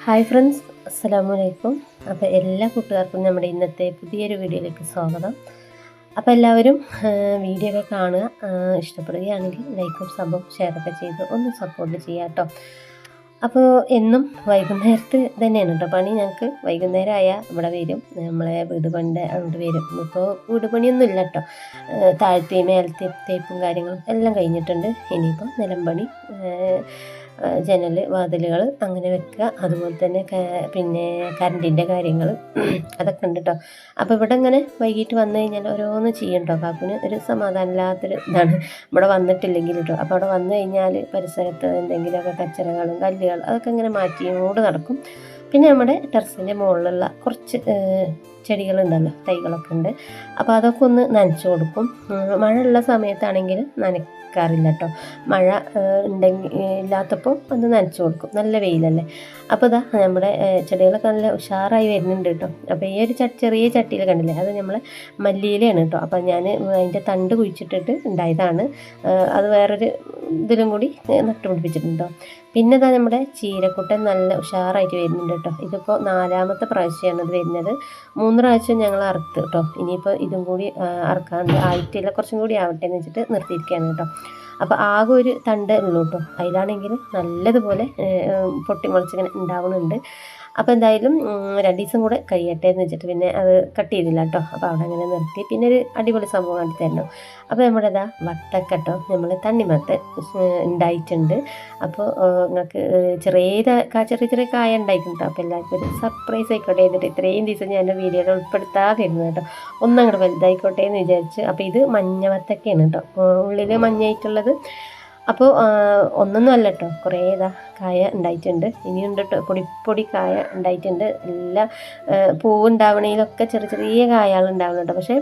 Hi friends, അസ്സലാമു അലൈക്കും. അപ്പോൾ എല്ലാ കൂട്ടുകാർക്കും നമ്മുടെ ഇന്നത്തെ പുതിയൊരു വീഡിയോയിലേക്ക് സ്വാഗതം. അപ്പോൾ എല്ലാവരും വീഡിയോ ഒക്കെ കാണുക. ഇഷ്ടപ്പെടുകയാണെങ്കിൽ ലൈക്കും സബും ഷെയറൊക്കെ ചെയ്ത് ഒന്ന് സപ്പോർട്ട് ചെയ്യാം കേട്ടോ. അപ്പോൾ എന്നും വൈകുന്നേരത്ത് തന്നെയാണ് കേട്ടോ പണി. ഞങ്ങൾക്ക് വൈകുന്നേരം ആയാൽ ഇവിടെ വരും, നമ്മളെ വീട് പണിൻ്റെ അങ്ങോട്ട് വരും. ഇപ്പോൾ വീട് പണിയൊന്നും ഇല്ല കേട്ടോ. താഴത്തെയും മേലത്തെ തേപ്പും കാര്യങ്ങളും എല്ലാം കഴിഞ്ഞിട്ടുണ്ട്. ഇനിയിപ്പോൾ നിലം പണി, ജനൽ വാതിലുകൾ അങ്ങനെ വെക്കുക, അതുപോലെ തന്നെ പിന്നെ കറണ്ടിൻ്റെ കാര്യങ്ങൾ അതൊക്കെ ഉണ്ട് കേട്ടോ. അപ്പോൾ ഇവിടെ ഇങ്ങനെ വൈകിട്ട് വന്നു കഴിഞ്ഞാൽ ഓരോന്ന് ചെയ്യും കേട്ടോ. കാക്കുന് ഒരു സമാധാനമില്ലാത്തൊരു ഇതാണ് ഇവിടെ വന്നിട്ടില്ലെങ്കിൽ കേട്ടോ. അപ്പോൾ അവിടെ വന്നു കഴിഞ്ഞാൽ പരിസരത്ത് എന്തെങ്കിലുമൊക്കെ കച്ചറകളും കല്ലുകൾ അതൊക്കെ ഇങ്ങനെ മാറ്റിയോട് നടക്കും. പിന്നെ നമ്മുടെ ടെറസിൻ്റെ മുകളിലുള്ള കുറച്ച് ചെടികളുണ്ടല്ലോ, തൈകളൊക്കെ ഉണ്ട്. അപ്പോൾ അതൊക്കെ ഒന്ന് നനച്ചു കൊടുക്കും. മഴയുള്ള സമയത്താണെങ്കിൽ നനയ്ക്കാറില്ല കേട്ടോ. മഴ ഉണ്ടെങ്കിൽ ഇല്ലാത്തപ്പോൾ ഒന്ന് നനച്ചു കൊടുക്കും, നല്ല വെയിലല്ലേ. അപ്പോൾ ഇതാ നമ്മുടെ ചെടികളൊക്കെ നല്ല ഉഷാറായി വരുന്നുണ്ട് കേട്ടോ. അപ്പോൾ ഈ ഒരു ചെറിയ ചട്ടിയിൽ കണ്ടില്ലേ, അത് നമ്മളെ മല്ലിയിലയാണ് കേട്ടോ. അപ്പോൾ ഞാൻ അതിൻ്റെ തണ്ട് കുഴിച്ചിട്ടിട്ട് ഉണ്ടായതാണ്. അത് വേറൊരു ഇതിലും കൂടി നട്ടുപിടിപ്പിച്ചിട്ടുണ്ടോ. പിന്നെ ഇതാ നമ്മുടെ ചീരക്കുട്ടൻ നല്ല ഉഷാറായിട്ട് വരുന്നുണ്ട് കേട്ടോ. ഇതിപ്പോൾ 4ാമത്തെ പ്രാവശ്യമാണ് ഇത് വരുന്നത്. 3 പ്രാവശ്യം ഞങ്ങൾ അറുത്ത് കേട്ടോ. ഇനിയിപ്പോൾ ഇതും കൂടി അറുക്കാണ്ട് ആയിട്ടില്ല, കുറച്ചും കൂടി ആവട്ടെ എന്ന് വെച്ചിട്ട് നിർത്തിയിരിക്കുകയാണ് കേട്ടോ. അപ്പോൾ ആകെ ഒരു തണ്ട് ഉള്ളൂ കേട്ടോ. അതിലാണെങ്കിൽ നല്ലതുപോലെ പൊട്ടി മുളച്ചിങ്ങനെ ഉണ്ടാവുന്നുണ്ട്. അപ്പോൾ എന്തായാലും 2 ദിവസം കൂടെ കഴിയട്ടെ എന്ന് വെച്ചിട്ട് പിന്നെ അത് കട്ട് ചെയ്തില്ല കേട്ടോ. അപ്പോൾ അവിടെ അങ്ങനെ നിർത്തി. പിന്നെ ഒരു അടിപൊളി സംഭവം കാട്ടി തരണം. അപ്പോൾ നമ്മുടെ ഇതാ വട്ടക്കട്ടോ, നമ്മൾ തണ്ണിമത്ത ഉണ്ടായിട്ടുണ്ട്. അപ്പോൾ നിങ്ങൾക്ക് ചെറിയ കായ ഉണ്ടായിട്ടുണ്ട്. അപ്പോൾ എല്ലാവർക്കും ഒരു സർപ്രൈസ് ആയിക്കോട്ടെ എന്നിട്ട് ഇത്രയും ദിവസം ഞാൻ വീഡിയോയിൽ ഉൾപ്പെടുത്താതിരുന്നു കേട്ടോ. ഒന്നങ്ങോട്ട് വലുതായിക്കോട്ടെ എന്ന് വിചാരിച്ച്. അപ്പോൾ ഇത് മഞ്ഞവത്തൊക്കെയാണ് കേട്ടോ, ഉള്ളിൽ മഞ്ഞയായിട്ടുള്ളത്. അപ്പോൾ ഒന്നൊന്നും അല്ല കേട്ടോ, കുറേ കായ ഉണ്ടായിട്ടുണ്ട്. ഇനിയുണ്ട് കേട്ടോ, പൊടി കായ ഉണ്ടായിട്ടുണ്ട്. എല്ലാം പൂവുണ്ടാവണേലൊക്കെ ചെറിയ കായകൾ ഉണ്ടാവുന്നുണ്ട്. പക്ഷേ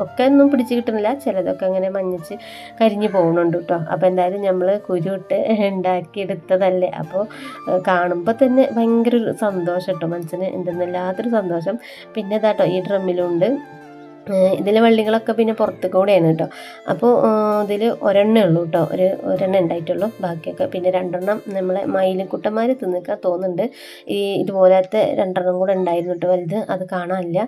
ഒക്കെ ഒന്നും പിടിച്ച് കിട്ടുന്നില്ല, ചിലതൊക്കെ അങ്ങനെ മഞ്ഞച്ച് കരിഞ്ഞു പോകുന്നുണ്ട് കേട്ടോ. അപ്പോൾ എന്തായാലും നമ്മൾ കുരുവിട്ട് ഉണ്ടാക്കിയെടുത്തതല്ലേ. അപ്പോൾ കാണുമ്പോൾ തന്നെ ഭയങ്കര ഒരു സന്തോഷം കേട്ടോ, മനസ്സിന് എന്തെന്നില്ലാത്തൊരു സന്തോഷം. പിന്നെ ഇതാട്ടോ ഈ ഡ്രമ്മിലുണ്ട്. ഇതിലെ വള്ളികളൊക്കെ പിന്നെ പുറത്ത് കൂടെയാണ് കേട്ടോ. അപ്പോൾ ഇതിൽ ഒരെണ്ണേ ഉള്ളൂ കേട്ടോ, ഒരെണ്ണം ഉണ്ടായിട്ടുള്ളൂ. ബാക്കിയൊക്കെ പിന്നെ 2 നമ്മളെ മയിലിക്കുട്ടന്മാർ തിന്നിക്കാൻ തോന്നുന്നുണ്ട്. ഇതുപോലത്തെ 2 കൂടെ ഉണ്ടായിരുന്നു കേട്ടോ, വലുത്. അത് കാണാനില്ല,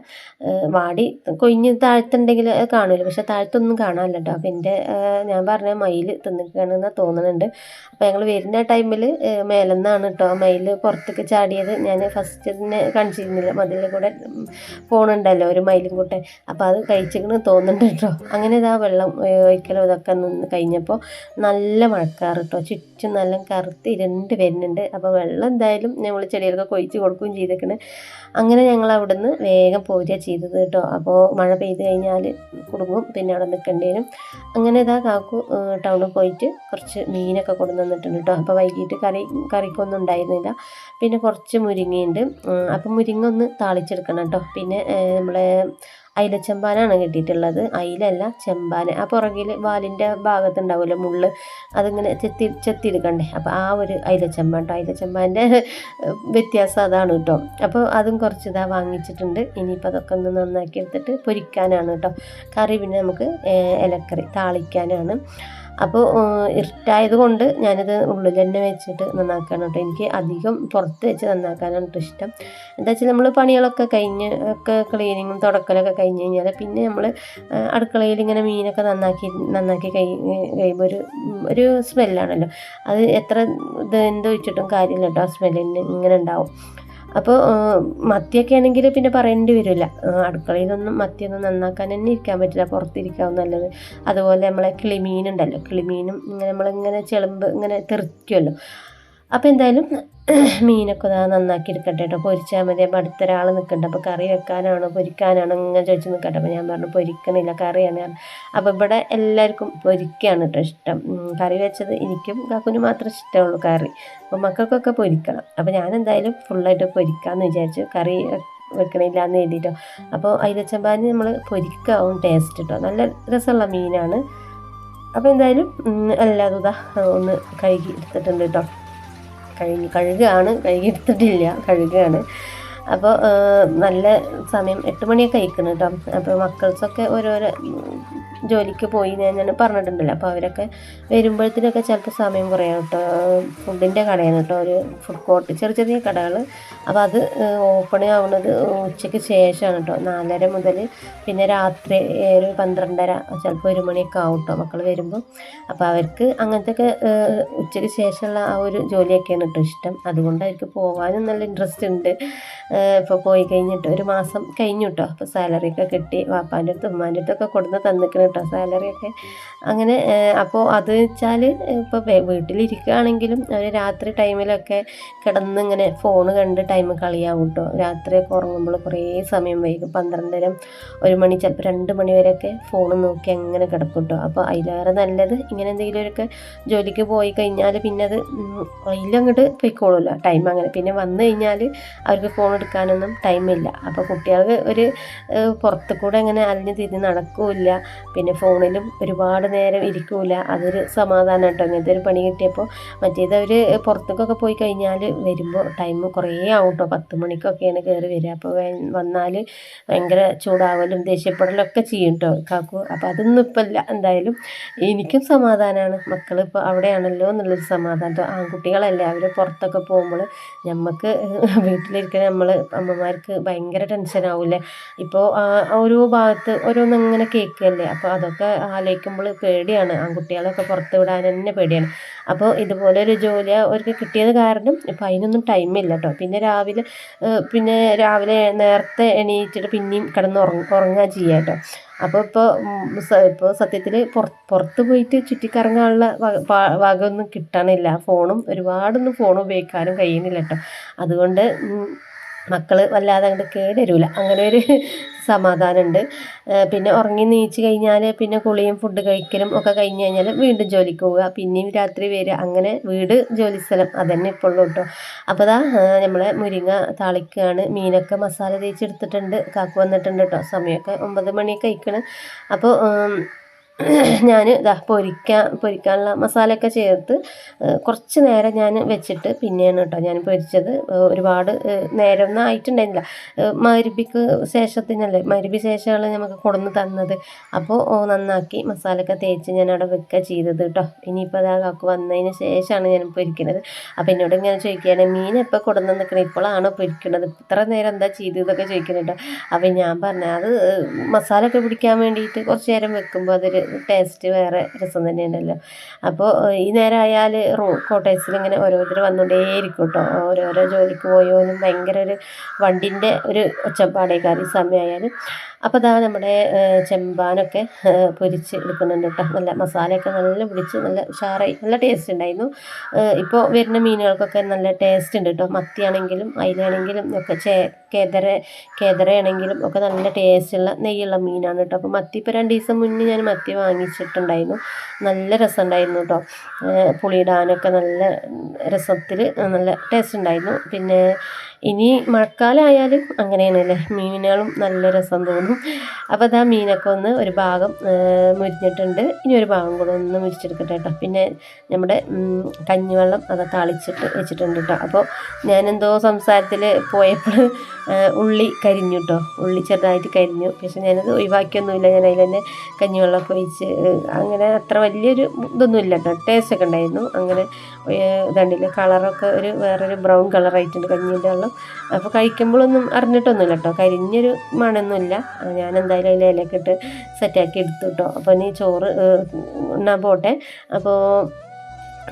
വാടി കൊഞ്ഞ് താഴത്തുണ്ടെങ്കിൽ കാണില്ല. പക്ഷെ താഴത്തൊന്നും കാണാനില്ല കേട്ടോ. അപ്പോൾ ഞാൻ പറഞ്ഞ മയിൽ തിന്നിക്കുകയാണെന്ന് തോന്നുന്നുണ്ട്. അപ്പോൾ ഞങ്ങൾ വരുന്ന ടൈമിൽ മേലെന്നാണ് കേട്ടോ മയിൽ പുറത്തേക്ക് ചാടിയത്. ഞാൻ ഫസ്റ്റ് തന്നെ കാണിച്ചിരുന്നില്ല, മതിലിൽ കൂടെ പോണുണ്ടല്ലോ ഒരു മയിലും കൂട്ടെ. അപ്പോൾ അത് കഴിച്ചിട്ട് തോന്നുന്നുണ്ട് കേട്ടോ. അങ്ങനെ ഇതാ വെള്ളം ഒഴിക്കലും ഇതൊക്കെ നിന്ന് കഴിഞ്ഞപ്പോൾ നല്ല മഴക്കാറ് കേട്ടോ. ചുറ്റും നല്ല കറുത്ത് ഇരുണ്ട് വരുന്നുണ്ട്. അപ്പോൾ വെള്ളം എന്തായാലും നമ്മൾ ചെടികൾക്ക് കൊഴിച്ച് കൊടുക്കുകയും ചെയ്തേക്കണ്. അങ്ങനെ ഞങ്ങൾ അവിടെ നിന്ന് വേഗം പോരുക ചെയ്തത് കേട്ടോ. അപ്പോൾ മഴ പെയ്ത് കഴിഞ്ഞാൽ കുടുങ്ങും, പിന്നെ അവിടെ നിൽക്കേണ്ടി വരും. അങ്ങനെ ഇതാ കാക്കു ടൗണിൽ പോയിട്ട് കുറച്ച് മീനൊക്കെ കൊണ്ടു തന്നിട്ടുണ്ട് കേട്ടോ. അപ്പോൾ വൈകിട്ട് കറിക്കൊന്നും ഉണ്ടായിരുന്നില്ല. പിന്നെ കുറച്ച് മുരിങ്ങയുണ്ട്. അപ്പം മുരിങ്ങ ഒന്ന് താളിച്ചെടുക്കണം കേട്ടോ. പിന്നെ നമ്മളെ അയില ചെമ്പാനാണ് കിട്ടിയിട്ടുള്ളത്. അയിലല്ല, ചെമ്പാൻ. ആ പുറകിൽ വാലിൻ്റെ ഭാഗത്തുണ്ടാവുമല്ലോ മുള്ള്, അതിങ്ങനെ ചെത്തിയെടുക്കണ്ടേ. അപ്പോൾ ആ ഒരു അയില ചെമ്പാൻ കേട്ടോ. അയില ചെമ്പാൻ്റെ വ്യത്യാസം അതാണ് കേട്ടോ. അപ്പോൾ അതും കുറച്ച് വാങ്ങിച്ചിട്ടുണ്ട്. ഇനിയിപ്പോൾ അതൊക്കെ ഒന്ന് നന്നാക്കി എടുത്തിട്ട് പൊരിക്കാനാണ് കേട്ടോ. കറി പിന്നെ നമുക്ക് ഇലക്കറി താളിക്കാനാണ്. അപ്പോൾ ഇരുട്ടായത് കൊണ്ട് ഞാനിത് ഉള്ളിൽ തന്നെ വെച്ചിട്ട് നന്നാക്കണം കേട്ടോ. എനിക്ക് അധികം പുറത്ത് വെച്ച് നന്നാക്കാനാണ് കേട്ടോ ഇഷ്ടം. എന്താ വെച്ചാൽ നമ്മൾ പണികളൊക്കെ കഴിഞ്ഞ് ഒക്കെ ക്ലീനിങ്ങും തുടക്കലൊക്കെ കഴിഞ്ഞ് കഴിഞ്ഞാൽ പിന്നെ നമ്മൾ അടുക്കളയിൽ ഇങ്ങനെ മീനൊക്കെ നന്നാക്കി കഴിയുമ്പോൾ ഒരു സ്മെല്ലാണല്ലോ. അത് എത്ര എന്ത് വെച്ചിട്ടും കാര്യമില്ല കേട്ടോ, ആ സ്മെല്ലിന് ഇങ്ങനെ ഉണ്ടാവും. അപ്പോൾ മത്തിയൊക്കെ ആണെങ്കിൽ പിന്നെ പറയേണ്ടി വരില്ല. അടുക്കളയിലൊന്നും മത്തിയൊന്നും നന്നാക്കാൻ തന്നെ ഇരിക്കാൻ പറ്റില്ല, പുറത്തിരിക്കാവും നല്ലത്. അതുപോലെ നമ്മളെ കിളിമീനുണ്ടല്ലോ, കിളിമീനും ഇങ്ങനെ നമ്മളിങ്ങനെ ചെളുമ്പ് ഇങ്ങനെ തെറിക്കുമല്ലോ. അപ്പോൾ എന്തായാലും മീനൊക്കെ നന്നാക്കി എടുക്കട്ടെ കേട്ടോ. പൊരിച്ചാൽ മതി. അപ്പോൾ അടുത്തൊരാൾ നിൽക്കട്ടെ. അപ്പോൾ കറി വെക്കാനാണോ പൊരിക്കാനാണോ ഇങ്ങനെ ചോദിച്ച് നിൽക്കട്ടെ. അപ്പോൾ ഞാൻ പറഞ്ഞു പൊരിക്കണില്ല, കറിയാണ്. അപ്പോൾ ഇവിടെ എല്ലാവർക്കും പൊരിക്കുകയാണ് കേട്ടോ ഇഷ്ടം. കറി വെച്ചത് എനിക്കും കാക്കുനും മാത്രമേ ഇഷ്ടമുള്ളൂ കറി. അപ്പോൾ മക്കൾക്കൊക്കെ പൊരിക്കണം. അപ്പോൾ ഞാൻ എന്തായാലും ഫുള്ളായിട്ട് പൊരിക്കാമെന്ന് വിചാരിച്ചു, കറി വെക്കണില്ല എന്ന് എഴുതിയിട്ടോ. അപ്പോൾ അയിലച്ചമ്പാന് നമ്മൾ പൊരിക്കാവും ടേസ്റ്റ് കേട്ടോ. നല്ല രസമുള്ള മീനാണ്. അപ്പോൾ എന്തായാലും എല്ലാതും ഒന്ന് കഴുകി എടുത്തിട്ടുണ്ട് കേട്ടോ. കഴുകുകയാണ്. അപ്പോൾ നല്ല സമയം 8 മണിയൊക്കെ കഴിക്കണം കേട്ടോ. അപ്പോൾ മക്കൾസൊക്കെ ഓരോരോ ജോലിക്ക് പോയി ഞാൻ പറഞ്ഞിട്ടുണ്ടല്ലോ. അപ്പോൾ അവരൊക്കെ വരുമ്പോഴത്തേനൊക്കെ ചിലപ്പോൾ സമയം കുറയാം കേട്ടോ. ഫുഡിൻ്റെ കടയാണ് കേട്ടോ, ഒരു ഫുഡ് കോർട്ട്, ചെറിയ ചെറിയ കടകൾ. അപ്പോൾ അത് ഓപ്പൺ ആവുന്നത് ഉച്ചയ്ക്ക് ശേഷമാണ് കേട്ടോ, 4:30 മുതൽ പിന്നെ രാത്രി ഒരു 12:30 ചിലപ്പോൾ 1 മണിയൊക്കെ ആവും കേട്ടോ മക്കൾ വരുമ്പോൾ. അപ്പോൾ അവർക്ക് അങ്ങനത്തെയൊക്കെ ഉച്ചയ്ക്ക് ശേഷമുള്ള ആ ഒരു ജോലിയൊക്കെയാണ് കേട്ടോ ഇഷ്ടം. അതുകൊണ്ട് അവർക്ക് പോകാനും നല്ല ഇൻട്രസ്റ്റ് ഉണ്ട്. ഇപ്പോൾ പോയി കഴിഞ്ഞിട്ട് 1 മാസം കഴിഞ്ഞു കേട്ടോ. അപ്പോൾ സാലറിയൊക്കെ കിട്ടി, വാപ്പാൻ്റെ അടുത്ത് ഉമ്മാൻ്റെ അടുത്തൊക്കെ കൊടുന്ന് തന്നിക്കണം കേട്ടോ സാലറിയൊക്കെ. അങ്ങനെ അപ്പോൾ അത് വെച്ചാൽ ഇപ്പോൾ വീട്ടിലിരിക്കുകയാണെങ്കിലും അവർ രാത്രി ടൈമിലൊക്കെ കിടന്ന് ഇങ്ങനെ ഫോൺ കണ്ട് ടൈം കളിയാവും കേട്ടോ. രാത്രിയൊക്കെ ഉറങ്ങുമ്പോൾ കുറേ സമയം വൈകും, 12:30 1 മണി ചിലപ്പോൾ 2 മണി വരെയൊക്കെ ഫോൺ നോക്കി അങ്ങനെ കിടക്കും കേട്ടോ. അപ്പോൾ അതിലേറെ നല്ലത് ഇങ്ങനെ എന്തെങ്കിലുമൊക്കെ ജോലിക്ക് പോയി കഴിഞ്ഞാൽ പിന്നെ അത് അതിലങ്ങോട്ട് പൊയ്ക്കോളുമല്ലോ ടൈം. അങ്ങനെ പിന്നെ വന്നു കഴിഞ്ഞാൽ അവർക്ക് ഫോൺ എടുക്കാനൊന്നും ടൈമില്ല. അപ്പോൾ കുട്ടികൾക്ക് ഒരു പുറത്ത് കൂടെ അങ്ങനെ അലിഞ്ഞ് തിരിഞ്ഞ് നടക്കില്ല, പിന്നെ ഫോണിലും ഒരുപാട് നേരം ഇരിക്കില്ല. അതൊരു സമാധാനം കേട്ടോ ഇങ്ങനത്തെ ഒരു പണി കിട്ടിയപ്പോൾ. മറ്റേത് അവർ പുറത്തേക്കൊക്കെ പോയി കഴിഞ്ഞാൽ വരുമ്പോൾ ടൈം കുറേ ആവും കേട്ടോ, 10 മണിക്കൊക്കെയാണ് കയറി വരിക. അപ്പോൾ വന്നാൽ ഭയങ്കര ചൂടാവലും ദേഷ്യപ്പെടലൊക്കെ ചെയ്യും കേട്ടോ കാക്കു. അപ്പോൾ അതൊന്നും ഇപ്പം ഇല്ല. എന്തായാലും എനിക്കും സമാധാനമാണ്, മക്കൾ ഇപ്പോൾ അവിടെയാണല്ലോ എന്നുള്ളൊരു സമാധാനം. ആൺകുട്ടികളല്ലേ, അവർ പുറത്തൊക്കെ പോകുമ്പോൾ നമുക്ക് വീട്ടിലിരിക്കുന്ന നമ്മൾ അമ്മമാർക്ക് ഭയങ്കര ടെൻഷനാവില്ലേ. ഇപ്പോൾ ഓരോ ഭാഗത്ത് ഓരോന്നങ്ങനെ കേൾക്കുകയല്ലേ. അപ്പോൾ അതൊക്കെ ആലോചിക്കുമ്പോൾ പേടിയാണ്, ആൺകുട്ടികളൊക്കെ പുറത്ത് വിടാൻ തന്നെ പേടിയാണ്. അപ്പോൾ ഇതുപോലൊരു ജോലി അവർക്ക് കിട്ടിയത് കാരണം ഇപ്പോൾ അതിനൊന്നും ടൈമില്ല കേട്ടോ. പിന്നെ രാവിലെ നേരത്തെ എണീറ്റിട്ട് പിന്നെയും കിടന്ന് ഉറങ്ങുക ചെയ്യുക കേട്ടോ. അപ്പോൾ ഇപ്പോൾ സത്യത്തിൽ പുറത്ത് പോയിട്ട് ചുറ്റിക്കറങ്ങാനുള്ള വകയൊന്നും കിട്ടണില്ല. ഒരുപാടൊന്നും ഫോൺ ഉപയോഗിക്കാനും കഴിയുന്നില്ല കേട്ടോ. അതുകൊണ്ട് മക്കൾ വല്ലാതെ അങ്ങോട്ട് കേടരില്ല, അങ്ങനെ ഒരു സമാധാനമുണ്ട്. പിന്നെ ഉറങ്ങി നീച്ച് കഴിഞ്ഞാൽ പിന്നെ കുളിയും ഫുഡ് കഴിക്കലും ഒക്കെ കഴിഞ്ഞ് കഴിഞ്ഞാൽ വീണ്ടും ജോലിക്ക് പോവുക, പിന്നെയും രാത്രി വരിക, അങ്ങനെ വീട് ജോലി സ്ഥലം അതന്നെ ഇപ്പോൾ ഉള്ളൂ കേട്ടോ. അപ്പോൾ നമ്മളെ മുരിങ്ങ താളിക്കുകയാണ്. മീനൊക്കെ മസാല തേച്ചെടുത്തിട്ടുണ്ട്, കാക്കു വന്നിട്ടുണ്ട് കേട്ടോ. സമയമൊക്കെ 9 മണിയൊക്കെ കഴിക്കണം. അപ്പോൾ ഞാൻ പൊരിക്കാനുള്ള മസാലയൊക്കെ ചേർത്ത് കുറച്ച് നേരം ഞാൻ വെച്ചിട്ട് പിന്നെയാണ് കേട്ടോ ഞാൻ പൊരിച്ചത്. ഒരുപാട് നേരമൊന്നും ആയിട്ടുണ്ടായിരുന്നില്ല. മഗ്‌രിബിക്ക് ശേഷമാണ് നമുക്ക് കൊണ്ടുവന്ന് തന്നത്. അപ്പോൾ നന്നാക്കി മസാലയൊക്കെ തേച്ച് ഞാൻ അവിടെ വെക്കുക ചെയ്തത് കേട്ടോ. ഇനിയിപ്പോൾ കാക്കു വന്നതിന് ശേഷമാണ് ഞാൻ പൊരിക്കുന്നത്. അപ്പോൾ എന്നോട് ഇങ്ങനെ ചോദിക്കുകയാണ്, മീൻ എപ്പോൾ കൊണ്ടുവന്ന് നിൽക്കണം, ഇപ്പോഴാണോ പൊരിക്കണത്, ഇത്ര നേരം എന്താ ചെയ്തതൊക്കെ ചോദിക്കുന്നുണ്ടോ. അപ്പോൾ ഞാൻ പറഞ്ഞു അത് മസാല ഒക്കെ പിടിക്കാൻ വേണ്ടിയിട്ട് കുറച്ച് നേരം വെക്കുമ്പോൾ അതൊരു ടേസ്റ്റ് വേറെ രസം തന്നെയുണ്ടല്ലോ. അപ്പോൾ ഈ നേരമായാൽ കോട്ടേഴ്സിൽ ഇങ്ങനെ ഓരോരുത്തർ വന്നുകൊണ്ടേയിരിക്കും കേട്ടോ. ഓരോരോ ജോലിക്ക് പോയോലും ഭയങ്കര ഒരു വണ്ടിൻ്റെ ഒരു ഒച്ചപ്പാടേക്കാറ് ഈ സമയമായാൽ. അപ്പോൾ നമ്മുടെ ചെമ്പാനൊക്കെ പൊരിച്ച് എടുക്കുന്നുണ്ട് കേട്ടോ. നല്ല മസാലയൊക്കെ നല്ല പിടിച്ച് നല്ല ഉഷാറായി, നല്ല ടേസ്റ്റ് ഉണ്ടായിരുന്നു. ഇപ്പോൾ വരുന്ന മീനുകൾക്കൊക്കെ നല്ല ടേസ്റ്റ് ഉണ്ട് കേട്ടോ. മത്തിയാണെങ്കിലും അയിലാണെങ്കിലും ഒക്കെ കേദറയാണെങ്കിലും ഒക്കെ നല്ല ടേസ്റ്റുള്ള നെയ്യുള്ള മീനാണ് കേട്ടോ. അപ്പോൾ മത്തി ഇപ്പോൾ 2 ദിവസം മുന്നേ ഞാൻ മത്തി വാങ്ങിച്ചിട്ടുണ്ടായിരുന്നു, നല്ല രസമുണ്ടായിരുന്നു കേട്ടോ. പുളിയിടാനൊക്കെ നല്ല രസത്തിൽ നല്ല ടേസ്റ്റ് ഉണ്ടായിരുന്നു. പിന്നെ ഇനി മഴക്കാലമായാലും അങ്ങനെയാണല്ലേ, മീനുകളും നല്ല രസം തോന്നും. അപ്പോൾ മീനൊക്കെ ഒരു ഭാഗം മുരിഞ്ഞിട്ടുണ്ട്, ഇനി ഒരു ഭാഗം കൂടെ ഒന്ന് മുരിച്ചെടുക്കട്ടെ കേട്ടോ. പിന്നെ നമ്മുടെ കഞ്ഞിവെള്ളം താളിച്ചിട്ട് വെച്ചിട്ടുണ്ട് കേട്ടോ. അപ്പോൾ ഞാനെന്തോ സംസാരത്തിൽ പോയപ്പോൾ ഉള്ളി കരിഞ്ഞു കേട്ടോ, ഉള്ളി ചെറുതായിട്ട് കരിഞ്ഞു. പക്ഷെ ഞാനത് ഒഴിവാക്കിയൊന്നുമില്ല, ഞാൻ അതിൽ തന്നെ കഞ്ഞിവെള്ളമൊക്കെ ഒഴിച്ച് അങ്ങനെ അത്ര വലിയൊരു ഇതൊന്നും ഇല്ല കേട്ടോ. ടേസ്റ്റൊക്കെ ഉണ്ടായിരുന്നു. അങ്ങനെ ഇതുണ്ടല്ലേ, കളറൊക്കെ വേറൊരു ബ്രൗൺ കളറായിട്ടുണ്ട് കഞ്ഞീൻ്റെ വെള്ളം. അപ്പോൾ കഴിക്കുമ്പോഴൊന്നും അറിഞ്ഞിട്ടൊന്നുമില്ല കേട്ടോ, കരിഞ്ഞൊരു മണമൊന്നുമില്ല. ഞാൻ എന്തായാലും അതിൽ ഇലയൊക്കെ ഇട്ട് സെറ്റാക്കി എടുത്തു കേട്ടോ. അപ്പോൾ ഇനി ചോറ് ഉണ്ണാൻ പോട്ടെ. അപ്പോൾ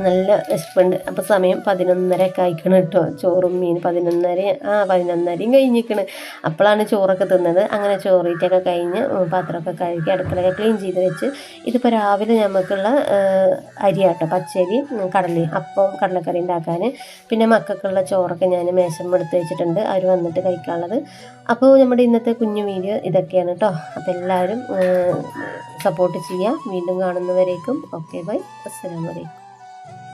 നല്ല വിശപ്പുണ്ട്. അപ്പോൾ സമയം 11:30 ആയിക്കണം കേട്ടോ. ചോറും മീൻ 11:30 കഴിഞ്ഞിരിക്കണം. അപ്പോഴാണ് ചോറൊക്കെ തിന്നത്. അങ്ങനെ ചോറിറ്റൊക്കെ കഴിഞ്ഞ് പാത്രമൊക്കെ കഴുകി അടുക്കളയൊക്കെ ക്ലീൻ ചെയ്ത് വെച്ച്, ഇതിപ്പോൾ രാവിലെ നമുക്കുള്ള അരിയാട്ടോ, പച്ചരി കടലക്കറി ഉണ്ടാക്കാൻ. പിന്നെ മക്കൾക്കുള്ള ചോറൊക്കെ ഞാൻ മേശമെടുത്ത് വെച്ചിട്ടുണ്ട്, അവർ വന്നിട്ട് കഴിക്കാനുള്ളത്. അപ്പോൾ നമ്മുടെ ഇന്നത്തെ കുഞ്ഞു വീഡിയോ ഇതൊക്കെയാണ് കേട്ടോ. അപ്പോൾ എല്ലാവരും സപ്പോർട്ട് ചെയ്യുക. വീണ്ടും കാണുന്നവരേക്കും ഓക്കെ ബൈ, അസ്സലാമു അലൈക്കും.